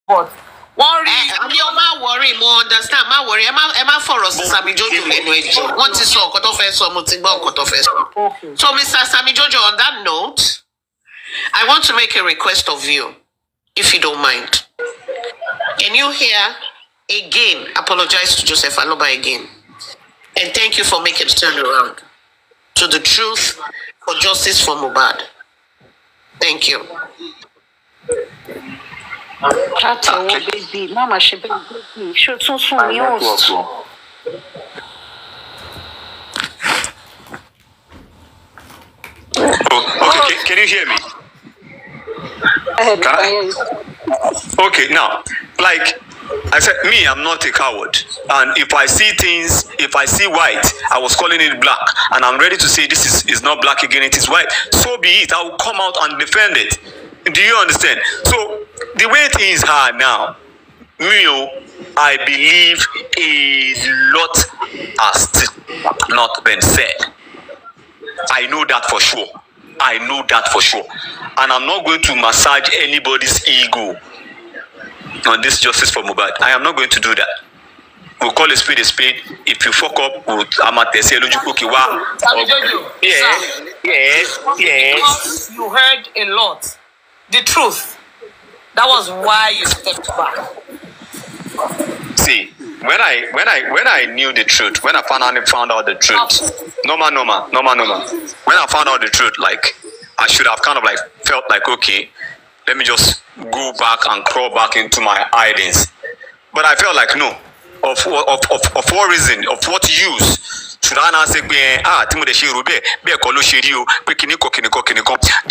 But one you ma worry, more understand, ma worry. Emma for us Sammy Jojo Lenweji. What is so cut off so mutigbo cut off. So Mr. Sammy Jojo, on that note, I want to make a request of you, if you don't mind. Can you hear again apologize to Joseph Aloba again? And thank you for making a turn around to the truth, for justice for Mohbad. Thank you. Baby, Mama, she baby, should so me also. Okay, can you hear me? Okay, now, like I said, me, I'm not a coward. And if I see things, if I see white, I was calling it black. And I'm ready to say this is not black again, it is white. So be it. I will come out and defend it. Do you understand? So, the way things are now, I believe a lot has not been said. I know that for sure. I know that for sure. And I'm not going to massage anybody's ego on this justice for Mohbad. I am not going to do that. We'll call a spade a spade. If you fuck up, yes. Because you heard a lot. The truth. That was why you stepped back. See, when I knew the truth, when I finally found out the truth, Norma. When I found out the truth, like I should have kind of like felt like, okay, let me just go back and crawl back into my hidings. But I felt like no. Of what reason? Of what use? Should I not say, do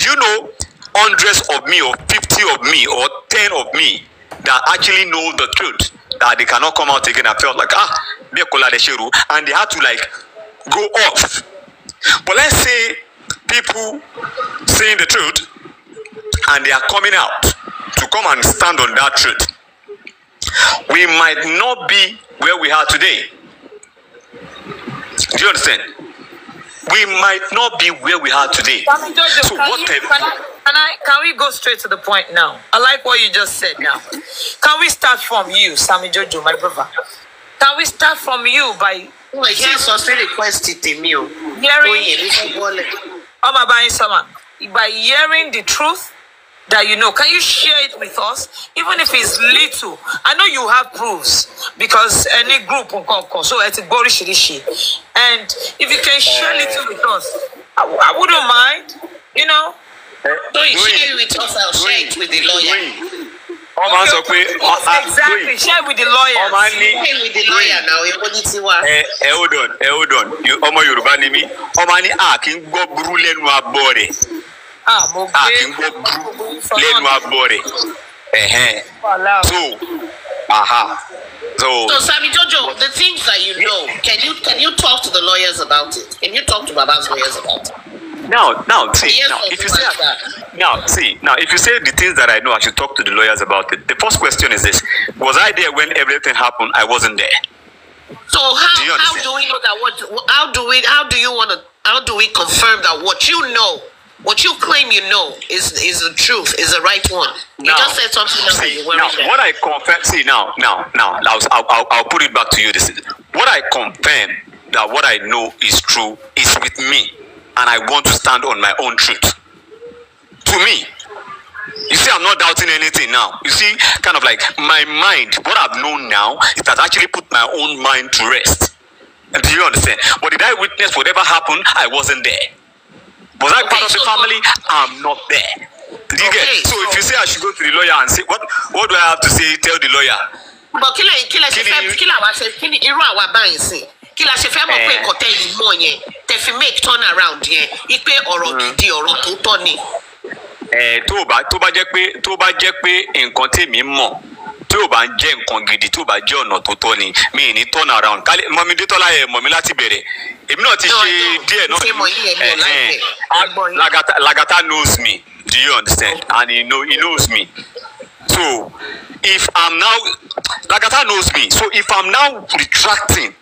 you know hundreds of me or 50 of me or 10 of me that actually know the truth, that they cannot come out again? I felt like and they had to like go off. But let's say people saying the truth and they are coming out to come and stand on that truth. We might not be where we are today. Do you understand? We might not be where we are today. So can we go straight to the point now? I like what you just said now. Can we start from you, Sammy Jojo, my brother? Can we start from you by hearing the truth that you know? Can you share it with us, even if it's little? I know you have proofs because any group so it's and if you can share little with us, I wouldn't mind, you know. So you share it with us, I'll share it with the lawyer. Exactly, share with the lawyer. Share with the lawyer now. Hold on. You Yoruba name me. King go brulenu abore. King go brulenu abore. So Sammy Jojo, the things that you know, can you talk to the lawyers about it? Can you talk to Baba's lawyers about it? Now, if you say the things that I know, I should talk to the lawyers about it. The first question is this: was I there when everything happened? I wasn't there. So how do we know that? How do we confirm that what you know, what you claim you know, is the truth, is the right one? You just said something else that you weren't there. What I confirm, I'll put it back to you. This is what I confirm, that what I know is true is with me. And I want to stand on my own truth. To me, you see, I'm not doubting anything now. You see, kind of like my mind, what I've known now, it has actually put my own mind to rest. And do you understand? But did I witness whatever happened? I wasn't there. Was I part of the family? I'm not there. Do you get? So if you say I should go to the lawyer and say, what do I have to say? Tell the lawyer. But kila se fẹ́ mọ̀ pé nǹkan tẹ́ yìí mọ̀ yẹn tẹ́ fi make turn around yẹn ipe ọ̀rọ̀ gidi ọ̀rọ̀ tó tọ́ ni. tó bá jẹ́ pé nǹkan tèmi mọ̀ tí ò bá ń jẹ́ nǹkan gidi, tó bá jẹ́ ọ̀nà tó tọ́ ni, mi ní turn around. Mọ̀mí Détọ́lá yẹ mọ̀ mi láti bẹ̀rẹ̀. Èmi náà ti ṣe díẹ̀ náà. Lagata knows me. Do you understand? And he knows me. So if I'm now, Lagata knows me. So if I'm now retracting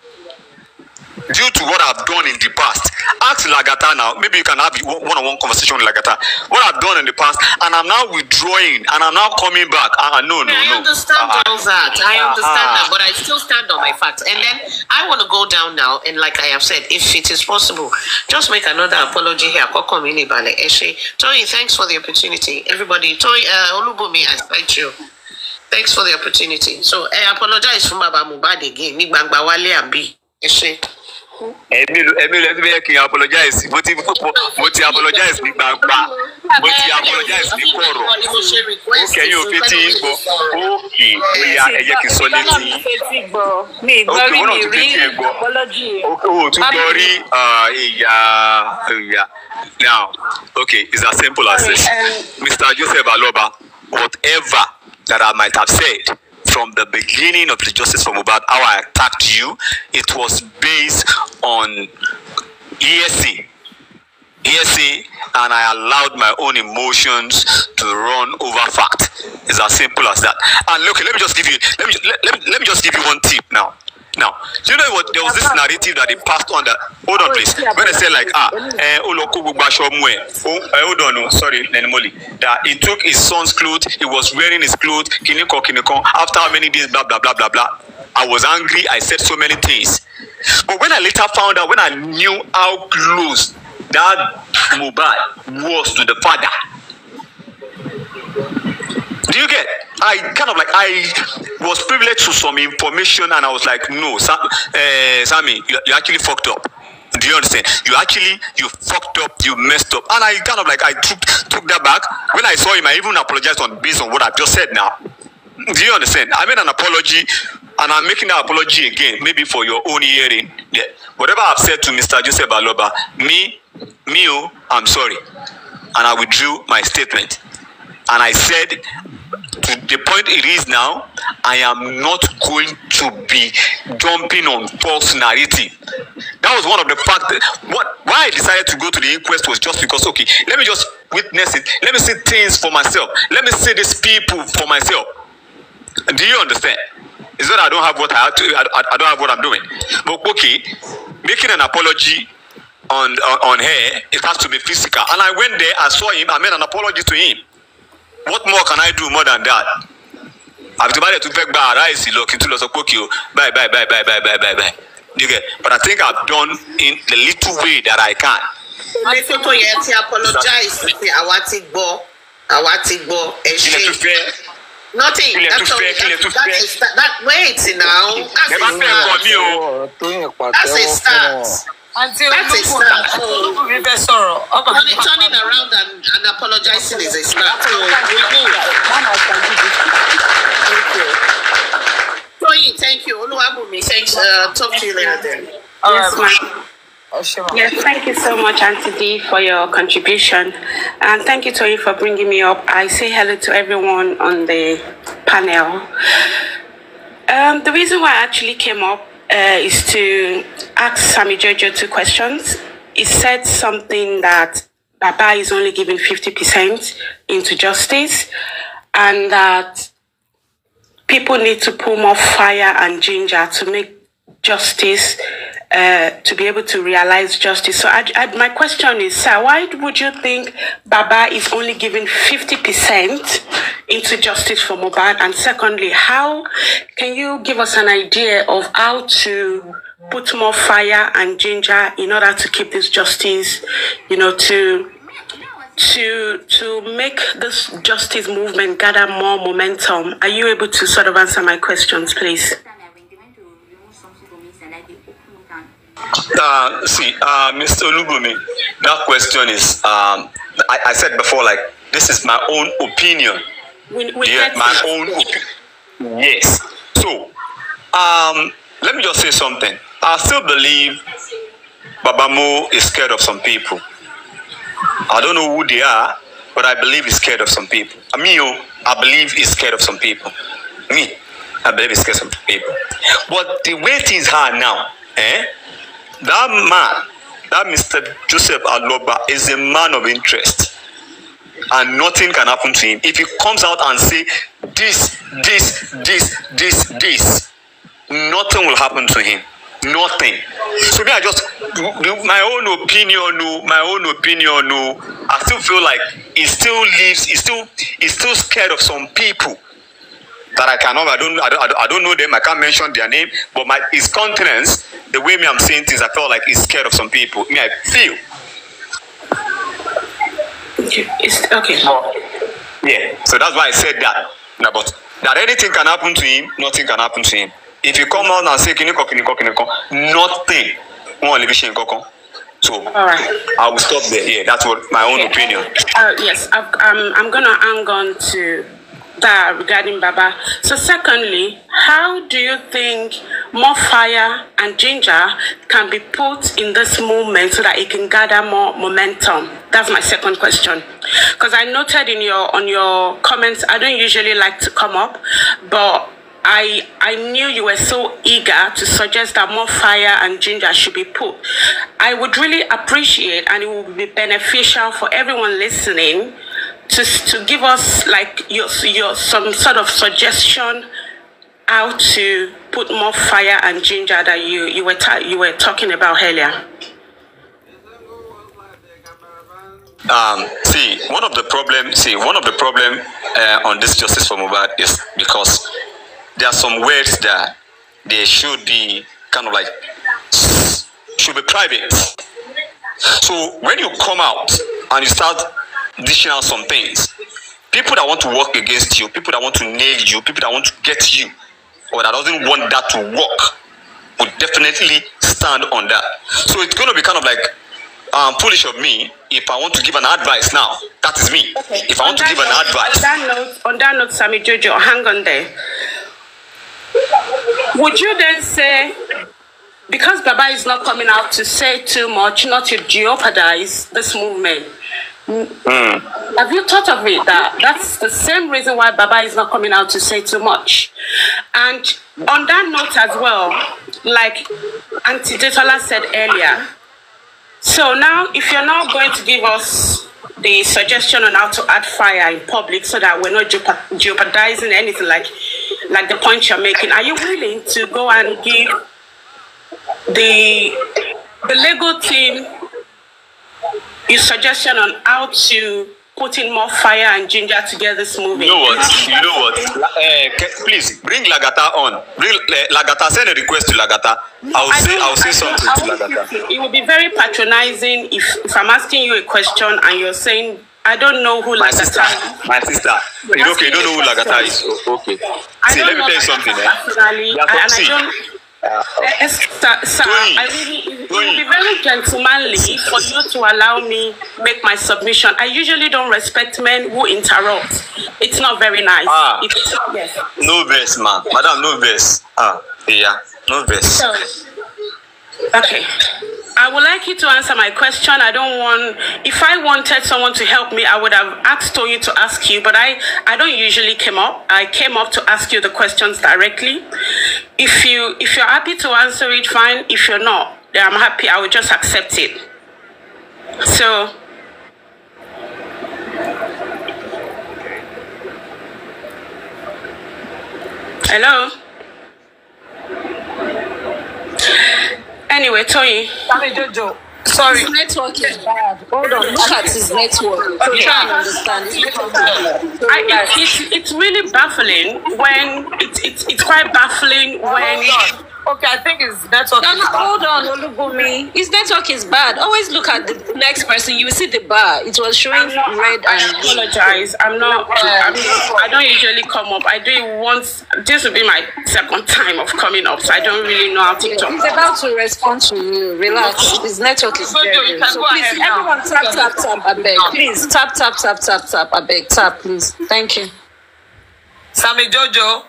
due to what I've done in the past. Ask Lagata now. Maybe you can have one-on-one conversation with Lagata. What I've done in the past, and I'm now withdrawing, and I'm now coming back. No. I understand all that. I understand that, but I still stand on my facts. And then I want to go down now, and like I have said, if it is possible, just make another apology here. Toyi, thanks for the opportunity. Everybody, Toyi, Olubumi, I thank you. Thanks for the opportunity. So I apologize for Baba Mohbad again. Ni gbangba wale abi. Emi can apologize. Mo ti apologize ni gbangba. Mo ti apologize ni koro. Okay, you fiti go. Okay, oya ẹ jẹ́ kí sọ létí. Okay, one of the apology. Okay, to glory yeah. Now, okay, it's as simple as this. Mr. Joseph Aloba, whatever that I might have said from the beginning of the Justice for Mohbad, how I attacked you, it was based on ESC, and I allowed my own emotions to run over fact. It's as simple as that. And look, let me just give you one tip now. Now, do you know what? There was this narrative that they passed on that. Hold on, please. When they say like, hold on, sorry, that he took his son's clothes, he was wearing his clothes, kiniko. After how many days, blah blah blah blah blah. I was angry. I said so many things. But when I later found out, when I knew how close that Mohbad was to the father, do you get? I was privileged to some information, and I was like, no, Sammy, you actually fucked up. Do you understand? You fucked up, you messed up. And I took that back. When I saw him, I even apologized based on what I've just said now. Do you understand? I made an apology, and I'm making that apology again, maybe for your own hearing. Yeah. Whatever I've said to Mr. Joseph Aloba, I'm sorry. And I withdrew my statement. And I said, to the point it is now, I am not going to be jumping on false narrative. That was one of the facts. Why I decided to go to the inquest was just because, okay, let me just witness it. Let me see things for myself. Let me see these people for myself. Do you understand? It's not I don't have what I have to. I don't have what I'm doing. But okay, making an apology on her, it has to be physical. And I went there, I saw him, I made an apology to him. What more can I do more than that? I've divided to beg by rise, look into the Sokokyo, bye. You get? But I think I've done in the little way that I can. I apologize. Nothing. Wait now. That's a start. Until that's a start. Turning around and apologizing is a start. Thank you. Oluwabumi, thanks. Talk to you later then. Yes, ma'am. Yes, thank you so much, Auntie D, for your contribution. And thank you, Toyi, for bringing me up. I say hello to everyone on the panel. The reason why I actually came up is to ask Sammy Jojo 2 questions. He said something that Baba is only giving 50% into justice, and that people need to put more fire and ginger to make justice, to be able to realize justice. So my question is, sir, why would you think Baba is only giving 50% into justice for Mohbad? And secondly, how can you give us an idea of how to put more fire and ginger in order to keep this justice, to make this justice movement gather more momentum? Are you able to sort of answer my questions, please? Mr. Olubumi, that question is, I said before, like, this is my own opinion. My own opinion. Yes. So, let me just say something. I still believe Baba Mo is scared of some people. I don't know who they are, but I believe he's scared of some people. I believe he's scared of some people. I believe he's scared of some people. But the way things are now, that man, that Mr. Joseph Aloba, is a man of interest, and nothing can happen to him. If he comes out and say this, nothing will happen to him. Nothing. So me, I just my own opinion. I still feel like he still lives. He's still scared of some people that I cannot. I don't know them. I can't mention their name. But his countenance, the way I'm saying things, I felt like he's scared of some people. Me, I feel. Okay. Yeah. So that's why I said that. No, but that anything can happen to him, nothing can happen to him. If you come out and say nothing. So Alright. I will stop there. Yeah, that's what my own opinion. Yes, I'm gonna hang on to that regarding Baba. So secondly, how do you think more fire and ginger can be put in this movement so that it can gather more momentum? That's my second question. Because I noted on your comments, I don't usually like to come up, but I knew you were so eager to suggest that more fire and ginger should be put. I would really appreciate, and it would be beneficial for everyone listening, to give us like your some sort of suggestion how to put more fire and ginger that you were talking about earlier. One of the problem on this justice for Mohbad is because there are some words that they should be kind of like should be private. So when you come out and you start dishing out some things, people that want to work against you, people that want to nail you, people that want to get you, or that doesn't want that to work, would definitely stand on that. So it's going to be kind of like foolish of me if I want to give an advice now. That is me. Okay. If I want to give an advice. On that note, Sammy Jojo, hang on there. Would you then say, because Baba is not coming out to say too much, not to jeopardize this movement, have you thought of it that that's the same reason why Baba is not coming out to say too much? And on that note as well, like Auntie Detola said earlier, so now if you're not going to give us the suggestion on how to add fire in public so that we're not jeopardizing anything like the point you're making, are you willing to go and give the legal team your suggestion on how to put in more fire and ginger to get this moving? You know what? Please bring Lagata on. Bring Lagata. Send a request to Lagata. I'll say something to Lagata. It would be very patronizing if I'm asking you a question and you're saying, I don't know who Lagata is. My sister. You don't know who Lagata is. Okay. See, let me tell you something. It would be very gentlemanly for you to allow me make my submission. I usually don't respect men who interrupt. It's not very nice. Yes. No verse, man. Madam, no verse. Yeah, no verse. So, okay. I would like you to answer my question. If I wanted someone to help me, I would have asked you to ask you, but I don't usually come up. I came up to ask you the questions directly. If you're happy to answer it, fine. If you're not, then I'm happy. I will just accept it. So, hello? Anyway, Toyi. Jojo. Sorry. His network is bad. Hold on, look at his network. So you can't understand. It's really baffling when it's quite baffling when. Okay, I think his network is bad. Hold on, Olubumi. His network is bad. Always look at the next person. You will see the bar. It was showing red and. I apologize. I don't usually come up. I do it once. This will be my second time of coming up, so I don't really know how to talk. He's about to respond to you. Relax. His network is very. So please, everyone, tap, I beg. Please, tap, I beg. Tap, please. Thank you. Sammy Jojo.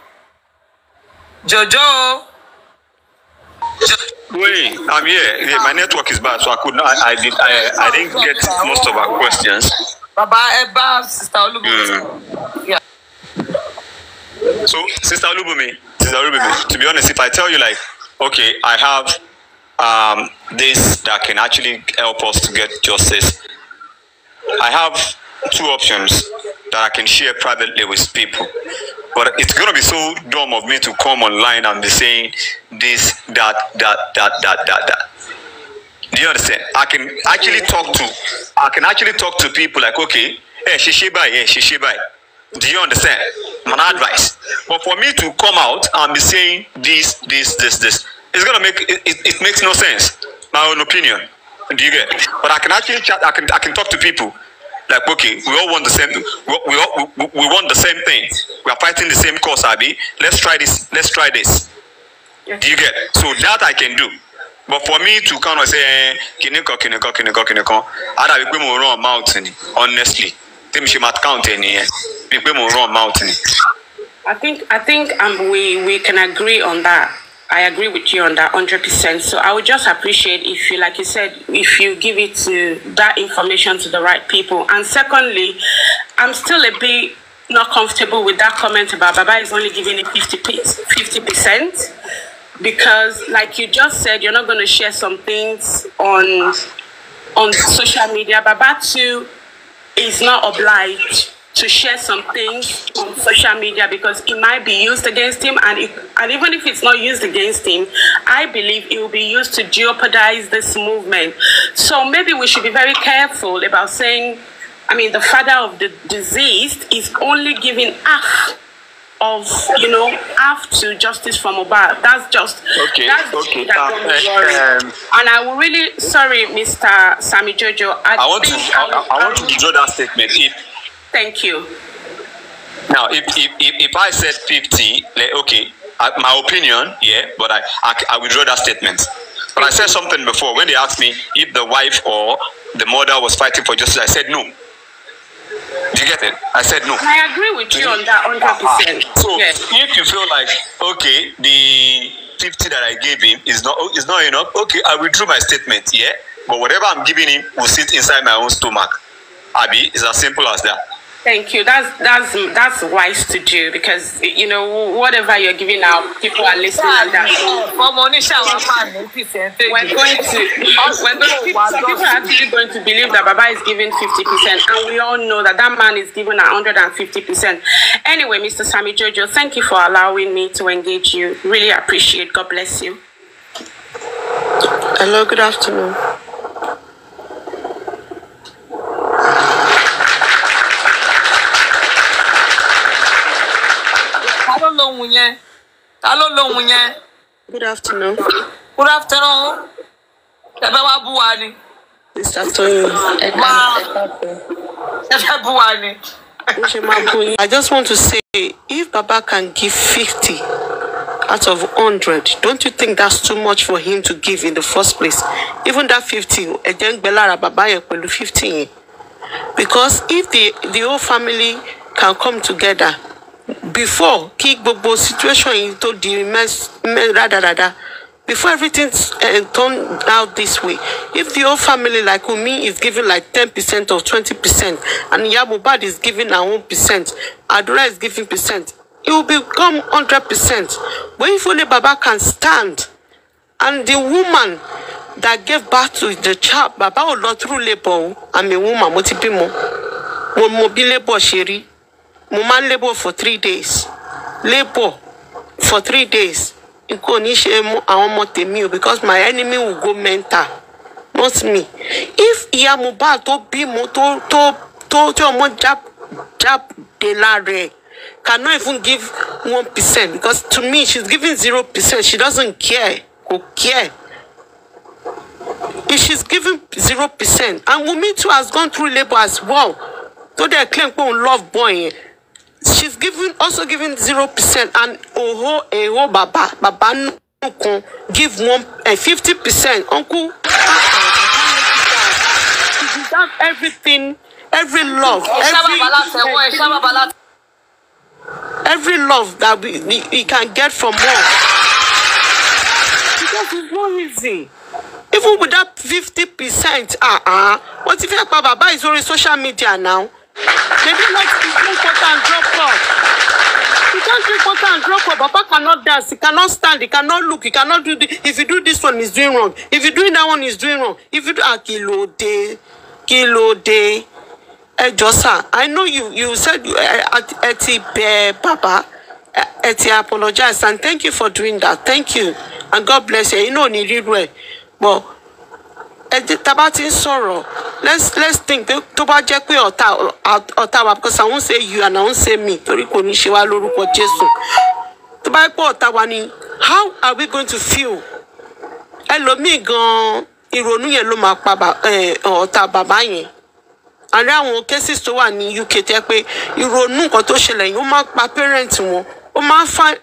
Wait, I'm here. Yeah, my network is bad, so I could not. I didn't get most of our questions. Baba, Eba, Sister Olubumi. Yeah. So, Sister Olubumi, to be honest, if I tell you like, okay, I have this that can actually help us to get justice, I have two options that I can share privately with people. But it's gonna be so dumb of me to come online and be saying this, that. Do you understand? I can actually talk to people like, okay, hey, Shishibai. Do you understand? My advice. But for me to come out and be saying this, it's gonna make it makes no sense. My own opinion. Do you get? But I can actually chat. I can talk to people like, okay, we all want the same. We want the same thing. We are fighting the same cause, Abi. Let's try this. Yeah. Do you get? So that I can do. But for me to kind of say, kiniko, I don't be more wrong mountain. Honestly, she might count any. Be more wrong mountain. I think we can agree on that. I agree with you on that 100%. So I would just appreciate if you, like you said, if you give it to that information to the right people. And secondly, I'm still a bit not comfortable with that comment about Baba is only giving it 50%, because like you just said, you're not going to share some things on social media. Baba too is not obliged to share some things on social media because it might be used against him, and even if it's not used against him, I believe it will be used to jeopardize this movement. So maybe we should be very careful about saying, I mean, the father of the deceased is only giving half of, half to justice for Mohbad. That's just okay. And I will really, sorry, Mr. Sammy Jojo. I want to withdraw that statement. Thank you. Now, if I said 50, okay, my opinion, yeah, but I withdraw that statement. But I said something before when they asked me if the wife or the mother was fighting for justice. I said no. Do you get it? I said no. I agree with you on that 100%. So if you feel like, okay, the 50 that I gave him is not enough, okay, I withdrew my statement, yeah. But whatever I'm giving him will sit inside my own stomach. Abi, it's as simple as that. Thank you. That's wise to do, because whatever you're giving out, people are listening. And that people are actually going to believe that Baba is giving 50%, and we all know that man is giving 150%. Anyway, Mr. Sammy Jojo, thank you for allowing me to engage you. Really appreciate. God bless you. Hello. Good afternoon. Good afternoon. Good afternoon. Mr. Tony. I just want to say, if Baba can give 50 out of 100, don't you think that's too much for him to give in the first place? Even that 50, Baba 50. Because if the whole family can come together before kick bobo situation into the mess, before everything's turned out this way, if the whole family like Wumi is giving like 10% or 20%, and Mohbad is giving her own percent, Adura is giving percent, it will become 100%. But if only Baba can stand, and the woman that gave birth to the child, Baba will not through labor. I'm a woman, mo be labor sheri. Woman labor for 3 days. Labor for 3 days. Because my enemy will go mental. Not me. If Mohbad to be jab delare cannot even give 1%, because to me she's giving 0%. She doesn't care. Who care? If she's giving 0%, and Wumi too has gone through labor as well, so they claim love boy. She's also giving 0%, and Baba give 50%. Uncle, she deserves everything, every love, every love that we can get from her. Because it's not easy. Even with that 50%, what if Baba is on social media now? They don't like to drink water and drop off. You can't drink water and drop off. Papa cannot dance, he cannot stand, he cannot look, he cannot do this. If you do this one, he's doing wrong. If you do that one, he's doing wrong. If you do kilo day. Josa, I know you said Papa, Eti apologize and thank you for doing that. Thank you and God bless you. You know ni riru but tabati sorrow. Let's think tó bá jẹ́ pé ọ̀tá wa because I won't say you and I won't say me. Torí kò ní ṣe wá lórúkọ Jésù. Tó bá pé ọ̀tá wa ni how are we going to feel? Ẹlòmíì gan ìrònú yẹn ló máa pa ọ̀tá bàbá yẹn. Àrí àwọn cases tó wà ní UK tẹ́ pé ìrònú nǹkan tó ṣẹlẹ̀ yìí ó máa pa parent wọn. Ó máa ń fa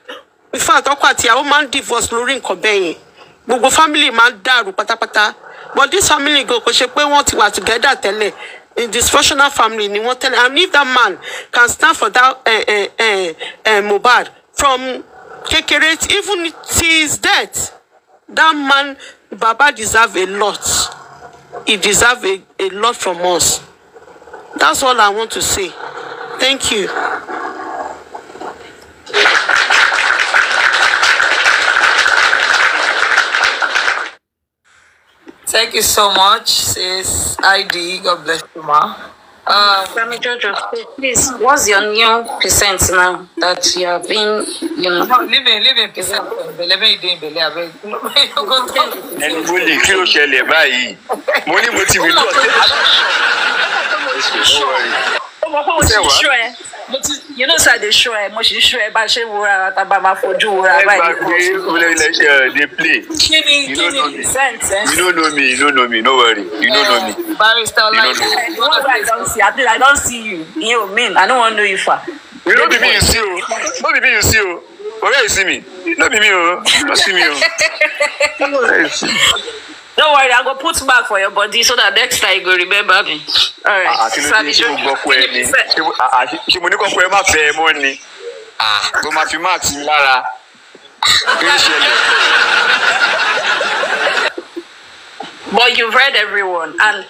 ìfà àtọ́kọ àti ìyàwó máa ń divorce lórí nǹkan bẹ́ẹ̀ yẹn. Gbogbo family máa ń dàrú pátápátá. But this family go kò ṣe pé wọ́n ti wà together tẹ́lẹ̀. In dysfunctional family ni wọ́n tẹ́lẹ̀. And if that man can stand for that Mohbad from kékeré even till his death, that man Baba deserve a lot. He deserve a lot from us. That's all I want to say. Thank you. Thank you so much, sis ID. God bless you, ma. Sammy Jojo, please, what's your new percent now that you have been, you know? No, leave me percent. Let me do it. And bully, kill Shelly, bye. Money motive. You know, say they show much show but she will Tabama for Jew. They play. You don't know me. You don't know me. No worry. You don't know me. Barrister, like I don't see. I don't see you. You mean I don't want to know you for. You don't be me, you see you. Don't be me, you see you. Where you see me? Don't be me, you. Don't see me, Don't worry, I'll go put back for your body so that next time you go remember me. Alright. But you've read everyone, and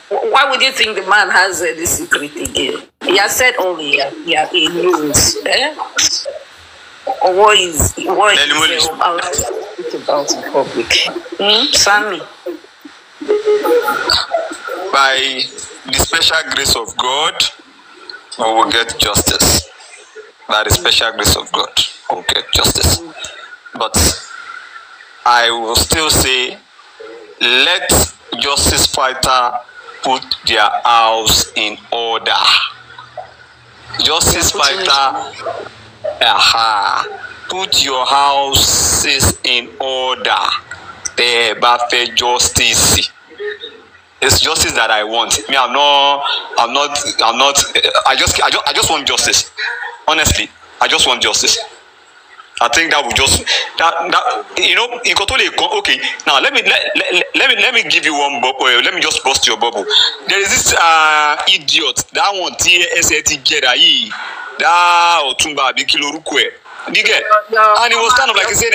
why would you think the man has this secret again? He has said only, yeah, he knows. What is about in public? Sammy. By the special grace of God, we will get justice. By the special grace of God, we will get justice. But I will still say, let justice fighter put their house in order. Justice fighter, put your houses in order. Justice. It's justice that I want. Me, I'm not. I just want justice. Honestly, I just want justice. I think that would just okay. Now let me give you one bubble. Let me just bust your bubble. There is this idiot that one SH0ЦKING that Otumba Abikilorukwe. You get? And he was kind of like he said,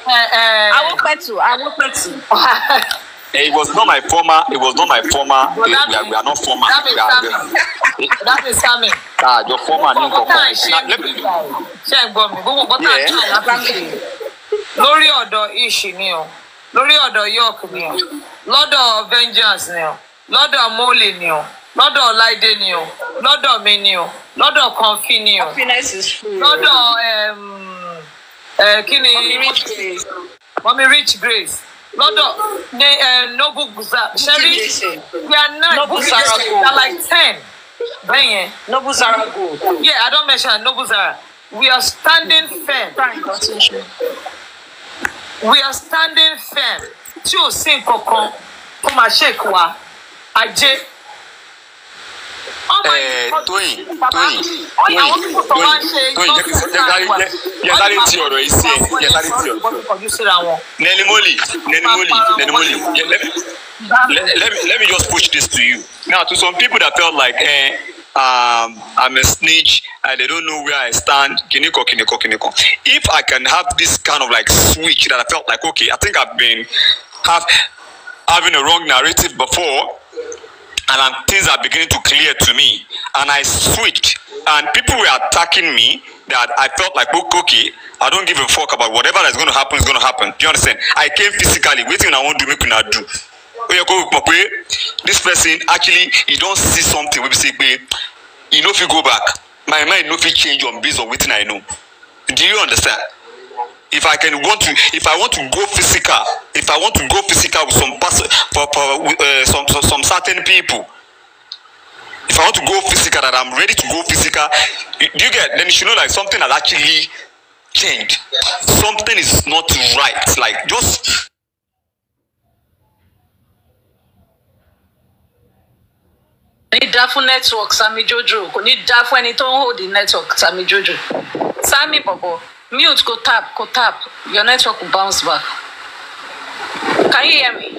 I will bet you. It was not my former. We are not former. That is Sammy. Your former. Lórí ọ̀dọ̀ Ishi ni o, lórí ọ̀dọ̀ York ni o, lọ́dọ̀ Vengeance ni o, lọ́dọ̀ Mole ni o, lọ́dọ̀ Laide ni o, lọ́dọ̀ mi ni o, lọ́dọ̀ Confi ni o, lọ́dọ̀ Mommy Rich Grace. Lọ́dọ̀ Noble Guzar. Sherry, we are 9. Noble Zara We are like 10. Bẹ́ẹ̀ Noble Zara Gold. Yeah, I don't mention Noble Zara. We are standing firm. We are standing firm. Tí o sí nǹkankan kó máa shake wa. Ajé. Tóyìn, yẹ́sáré tí ọ̀rọ̀ yìí sí ẹ̀, yẹ́sáré tí ọ̀rọ̀. Nenimoli. Let me just push this to you. Now, to some people that felt like, I'm a snitch, and they don't know where I stand, kiniko. If I can have this kind of like switch that I felt like, okay, I think I've been having a wrong narrative before, and things are beginning to clear to me, and I switched, and people were attacking me that I felt like, okay, I don't give a fuck about whatever that's going to happen is going to happen. Do you understand? I came physically, waiting I want to make me do. This person actually, he don't see something, we say, you know, if you go back, my mind no fit change on based on waiting I know. Do you understand? If I want to go physical, with some person, for some certain people, if I want to go physical, that I'm ready to go physical, do you get? Then you should know like something has actually changed. Something is not right. Like just. Need that for network, Sammy Jojo. Need that for any to hold the network, Sammy Jojo. Sammy Bobo, mute, go tap. Your network will bounce back. Can you hear me?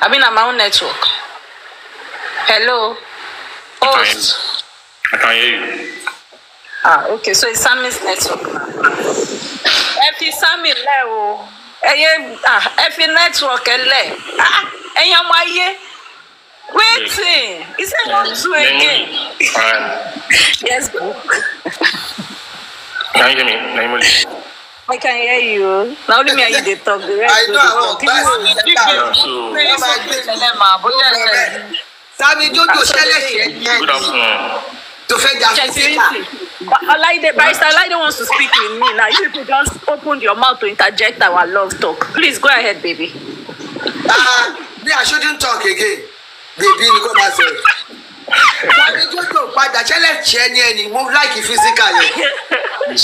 I mean, on my own network. Hello? Host. I can hear you. Okay, so it's Sammy's network now. If it's Sammy level, if your network waiting. Is it not true again? Yes, bro. Can you hear me? I can hear you. Now only me and you they talk. The rest I know. Sammy Jojo, good afternoon. To Barrister Olaide wants to speak with me now. You people just opened your mouth to interject our love talk. Please go ahead, baby. Me, I shouldn't talk again. Baby, look at myself. Sammy Jojo, but the challenge changing. Move like physical. You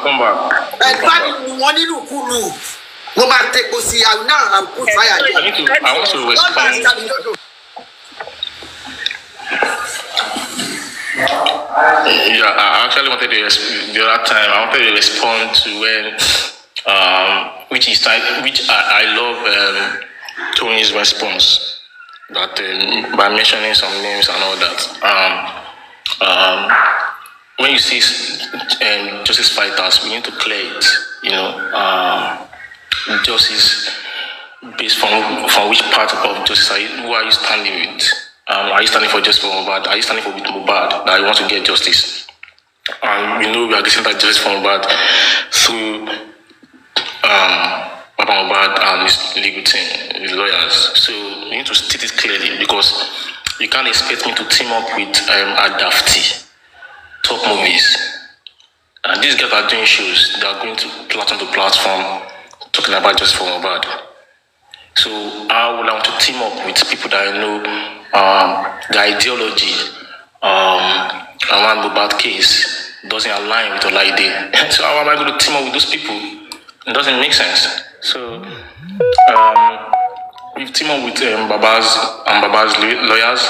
come back. And but one in Ukulu. No man take see now I'm put fire. I want to respond. Yeah, I actually wanted to the other time. I wanted to respond to when which I love Tony's response that by mentioning some names and all that. When you see justice fighters, we need to clear it. You know, justice based from which part of justice who are you standing with? Are you standing for justice for Mohbad? Are you standing for Mohbad that you want to get justice? And we know we are getting that justice for Mohbad through Papa Mohbad and his legal team, his lawyers. So we need to state it clearly because you can't expect me to team up with Adafti, top movies. And these guys are doing shows. They are going to platform to platform talking about justice for Mohbad. So I would want to team up with people that I know the ideology around Mohbad case doesn't align with Olaide. So how am I going to team up with those people? It doesn't make sense. So we've teamed up with Baba's lawyers.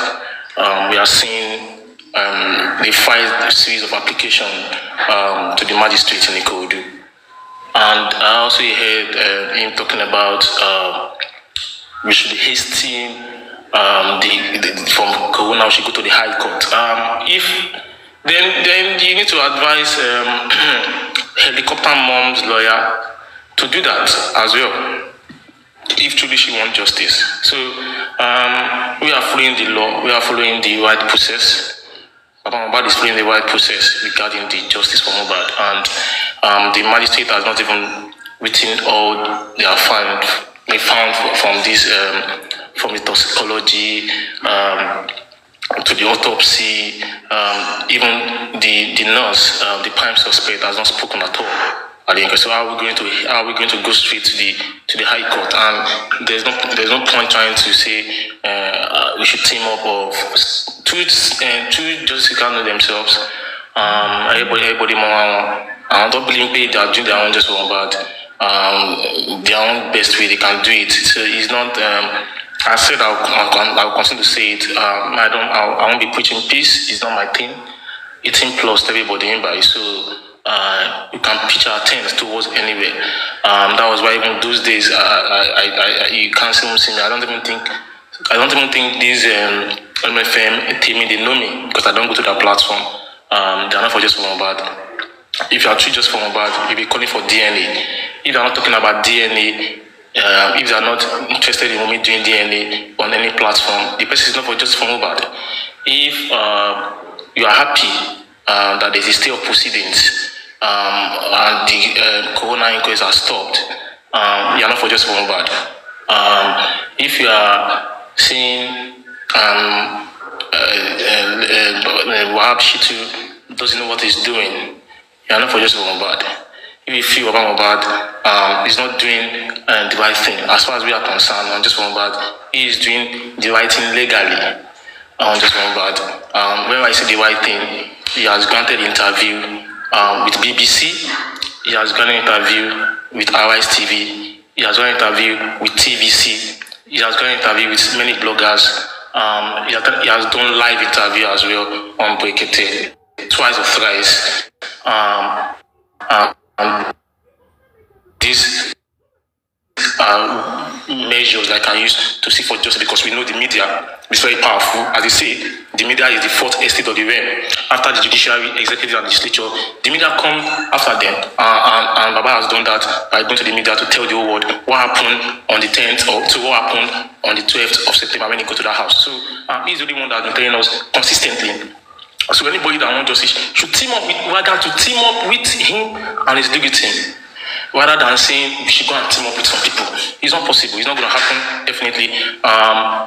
We are seeing they filed a series of applications to the magistrate in Ikodu. And I also heard him talking about we should hasten from Corona, we should go to the High Court. Then you need to advise Helicopter Mom's lawyer to do that as well, if truly she wants justice. So we are following the law, we are following the right process. Papa Mohbad is following the right process regarding the justice for Mohbad, and the magistrate has not even written all they have found from this, from the toxicology to the autopsy, even the nurse, the prime suspect has not spoken at all. So how are we going to go straight to the High Court? And there's no point trying to say we should team up of two justices can know themselves. Everybody more. I don't believe they are doing their own just one bad. Their own best way they can do it. So it's not. I said I'll continue to say it. I won't be preaching peace. It's not my thing. 18 plus everybody in by so. You can pitch our things towards anywhere. That was why even those days you can't see me. I don't even think these MFM team they know me because I don't go to that platform. They're not for just for Mohbad. If you are true just for Mohbad, you'll be calling for DNA. If they're not talking about DNA, if they're not interested in Wumi doing DNA on any platform, the person is not for just for Mohbad. If you are happy that there's a stay of proceedings and the Corona inquest has stopped, you are not for just for Mohbad. If you are seeing Wahab Shitu doesn't know what he's doing, You are not for justice for Mohbad. If you feel about Mohbad is not doing the right thing, as far as we are concerned, on just Mohbad, he is doing the right thing legally. On just Mohbad, whenever I say the right thing, he has granted interview with BBC, he has granted interview with RIS TV, he has granted interview with TVC, he has granted interview with many bloggers, he has done live interview as well on Brekete, twice or thrice. These measures that I can use to seek for justice, because we know the media is very powerful. As they say, the media is the fourth estate of the realm. After the judiciary, executive, and legislature, the media come after them. And Baba has done that by going to the media to tell the whole world what happened on the 10th or to what happened on the 12th of September when he got to that house. So he's the only one that has been telling us consistently. So anybody that wants justice should team up with him and his legal team, rather than saying we should go and team up with some people. It's not possible. It's not going to happen, definitely.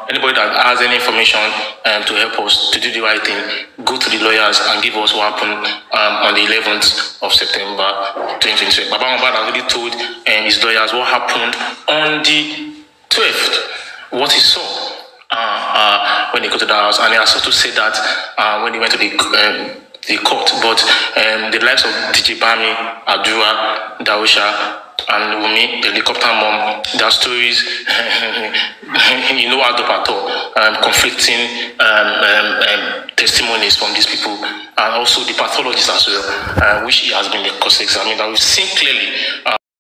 Anybody that has any information to help us to do the right thing, go to the lawyers and give us what happened on the 11th of September 2023. Baba Mohbad has already told his lawyers what happened on the 12th, what he saw when he got to the house. And he also said that when he went to the court, but the lives of DJ Bami, Adura, Darusha, and Wumi, the helicopter mom, their stories, you know, add up at all, conflicting testimonies from these people, and also the pathologists as well, which he has been cross-examined. And we've seen clearly